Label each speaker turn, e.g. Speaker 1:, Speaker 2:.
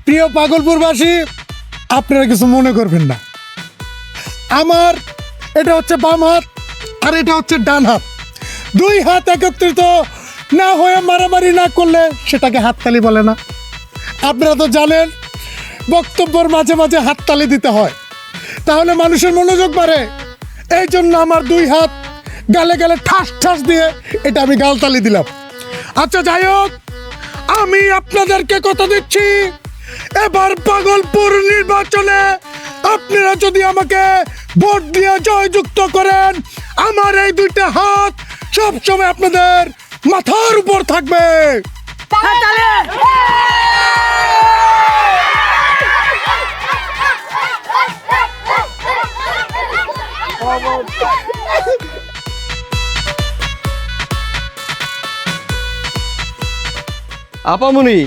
Speaker 1: প্রিয় পাগলপুরবাসী, আপনারা কিছু মনে করবেন না। আমার এটা হচ্ছে বাম হাত আর এটা হচ্ছে ডান হাত। দুই হাত একত্রিত না হয়ে মারামারি না করলে সেটাকে হাততালি বলে না। আপনারা তো জানেন বক্তব্যের মাঝে মাঝে হাততালি দিতে হয়, তাহলে মানুষের মনোযোগ বাড়ে। এই জন্য আমার দুই হাত গালে গালে ঠাস ঠাস দিয়ে এটা আমি গালতালি দিলাম। আচ্ছা যাই হোক, আমি আপনাদেরকে কথা দিচ্ছি, এবার পাগলপুর নির্বাচনে আপনারা যদি আমাকে ভোট দিয়ে জয়যুক্ত করেন, আমার এই দুইটা হাত সবসময় আপনাদের মাথার উপর থাকবে।
Speaker 2: আপামনি